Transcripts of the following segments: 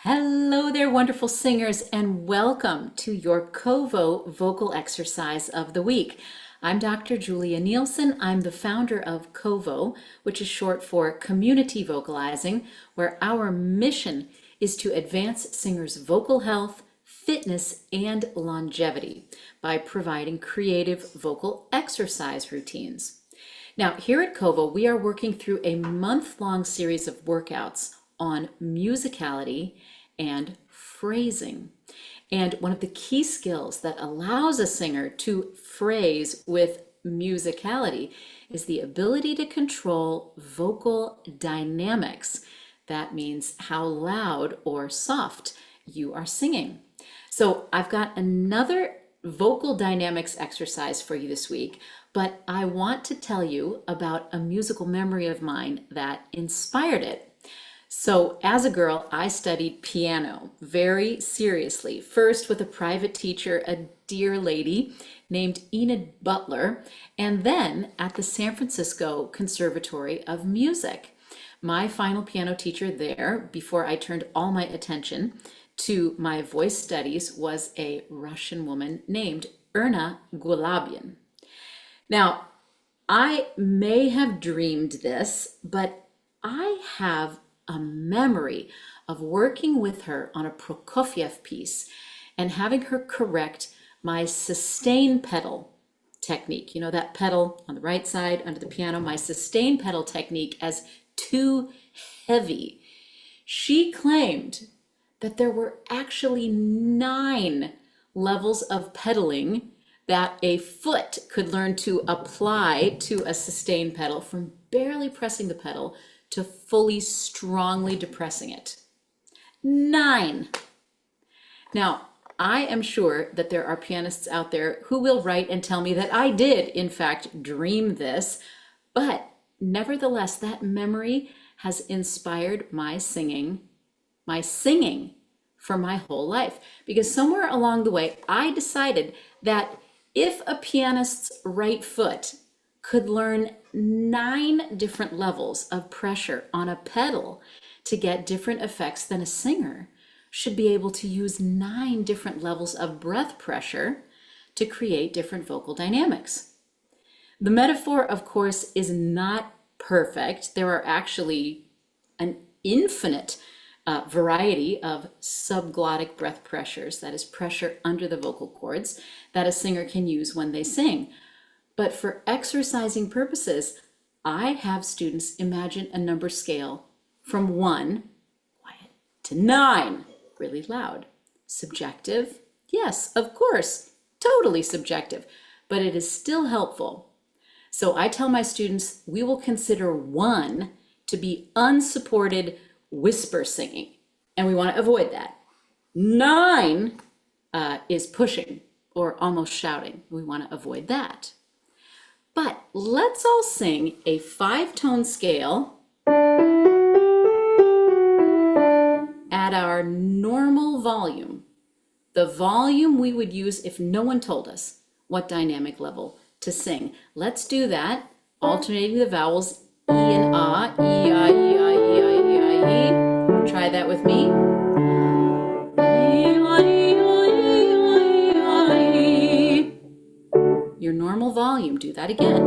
Hello there, wonderful singers, and welcome to your Kovo vocal exercise of the week. I'm Dr. Julia Nielsen. I'm the founder of Kovo, which is short for Community Vocalizing, where our mission is to advance singers' vocal health, fitness, and longevity by providing creative vocal exercise routines. Now, here at Kovo, we are working through a month-long series of workouts on musicality and phrasing. And one of the key skills that allows a singer to phrase with musicality is the ability to control vocal dynamics. That means how loud or soft you are singing. So I've got another vocal dynamics exercise for you this week, but I want to tell you about a musical memory of mine that inspired it. So as a girl, I studied piano very seriously, first with a private teacher, a dear lady named Enid Butler, and then at the San Francisco Conservatory of Music. My final piano teacher there, before I turned all my attention to my voice studies, was a Russian woman named Erna Gulabin. Now, I may have dreamed this, but I have a memory of working with her on a Prokofiev piece and having her correct my sustain pedal technique. You know, that pedal on the right side under the piano, my sustain pedal technique as too heavy. She claimed that there were actually 9 levels of pedaling that a foot could learn to apply to a sustain pedal, from barely pressing the pedal to fully strongly depressing it. 9. Now, I am sure that there are pianists out there who will write and tell me that I did, in fact, dream this, but nevertheless, that memory has inspired my singing for my whole life. Because somewhere along the way, I decided that if a pianist's right foot could learn 9 different levels of pressure on a pedal to get different effects, then a singer should be able to use 9 different levels of breath pressure to create different vocal dynamics. The metaphor, of course, is not perfect. There are actually an infinite variety of subglottic breath pressures, that is pressure under the vocal cords, that a singer can use when they sing. But for exercising purposes, I have students imagine a number scale from 1, quiet, to 9, really loud. Subjective? Yes, of course, totally subjective, but it is still helpful. So I tell my students we will consider 1 to be unsupported whisper singing, and we want to avoid that. 9 is pushing or almost shouting. We want to avoid that. But let's all sing a 5-tone scale at our normal volume, the volume we would use if no one told us what dynamic level to sing. Let's do that, alternating the vowels E and Ah, E, I, E, I, E, I, E, I, E. Try that with me. Your normal volume, do that again.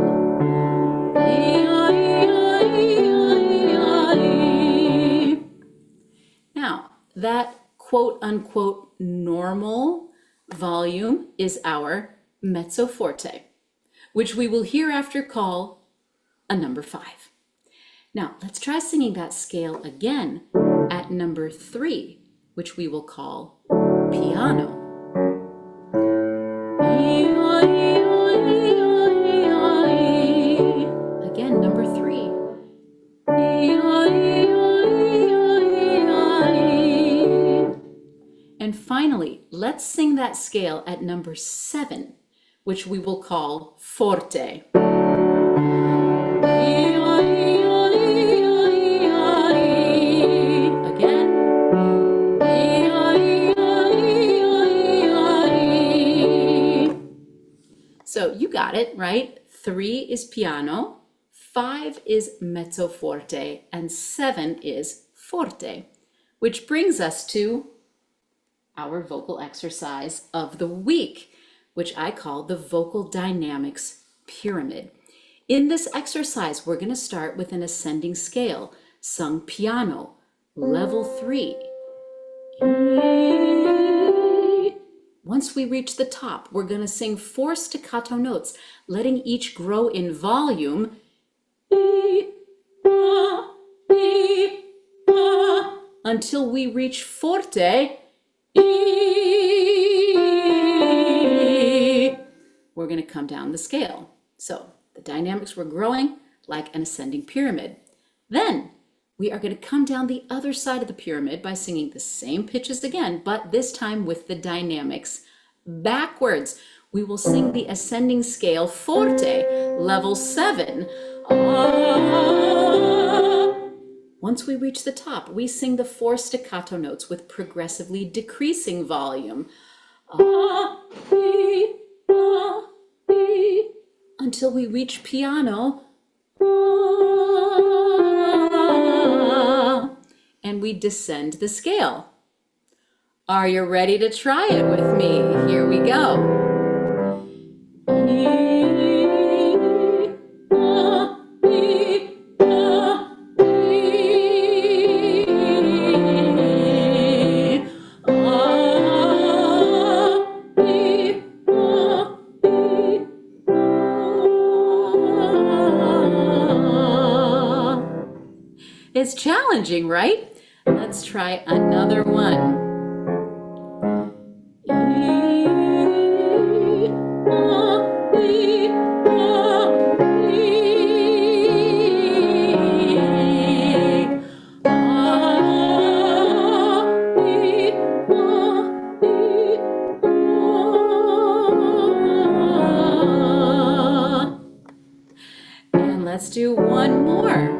Now, that quote unquote normal volume is our mezzo forte, which we will hereafter call a number 5. Now, let's try singing that scale again at number 3, which we will call piano. Again, number 3. And finally, let's sing that scale at number 7, which we will call forte. So you got it, right? 3 is piano, 5 is mezzo forte, and 7 is forte, which brings us to our vocal exercise of the week, which I call the Vocal Dynamics Pyramid. In this exercise, we're going to start with an ascending scale, sung piano, level 3. Once we reach the top, we're going to sing 4 staccato notes, letting each grow in volume until we reach forte. We're going to come down the scale. So the dynamics were growing like an ascending pyramid. Then we are going to come down the other side of the pyramid by singing the same pitches again, but this time with the dynamics backwards. We will sing the ascending scale forte, level 7. Once we reach the top, we sing the 4 staccato notes with progressively decreasing volume. Until we reach piano. And we descend the scale. Are you ready to try it with me? Here we go. It's challenging, right? Let's try another one. And let's do one more.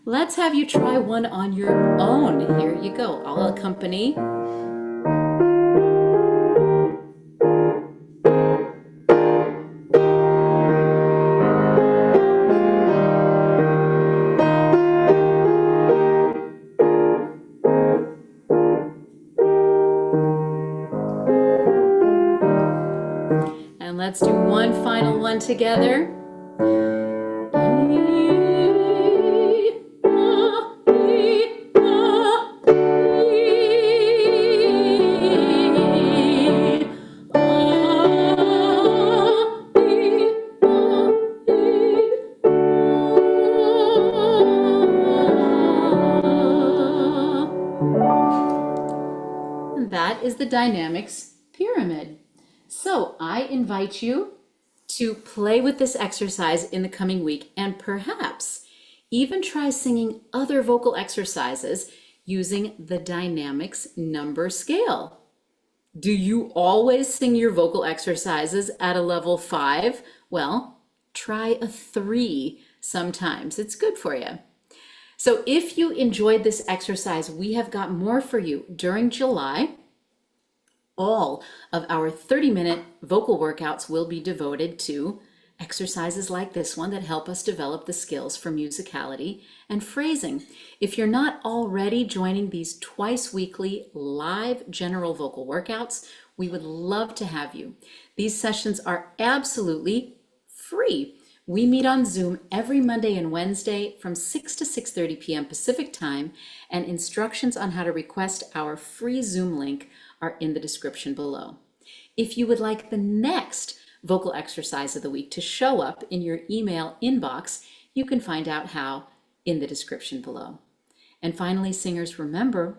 Let's have you try one on your own. Here you go. I'll accompany. And let's do one final one together. And that is the dynamics pyramid. So I invite you to play with this exercise in the coming week and perhaps even try singing other vocal exercises using the dynamics number scale. Do you always sing your vocal exercises at a level 5? Well, try a 3 sometimes. It's good for you. So if you enjoyed this exercise, we have got more for you during July. All of our 30-minute vocal workouts will be devoted to exercises like this one that help us develop the skills for musicality and phrasing. If you're not already joining these twice weekly live general vocal workouts, we would love to have you. These sessions are absolutely free. We meet on Zoom every Monday and Wednesday from 6 to 6:30 p.m. Pacific time, and instructions on how to request our free Zoom link are in the description below. If you would like the next vocal exercise of the week to show up in your email inbox, you can find out how in the description below. And finally, singers, remember,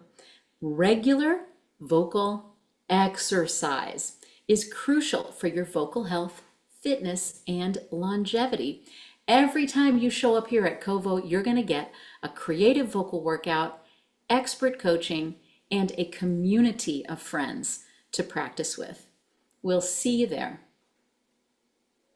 regular vocal exercise is crucial for your vocal health, fitness, and longevity. Every time you show up here at Kovo, you're going to get a creative vocal workout, expert coaching, and a community of friends to practice with. We'll see you there.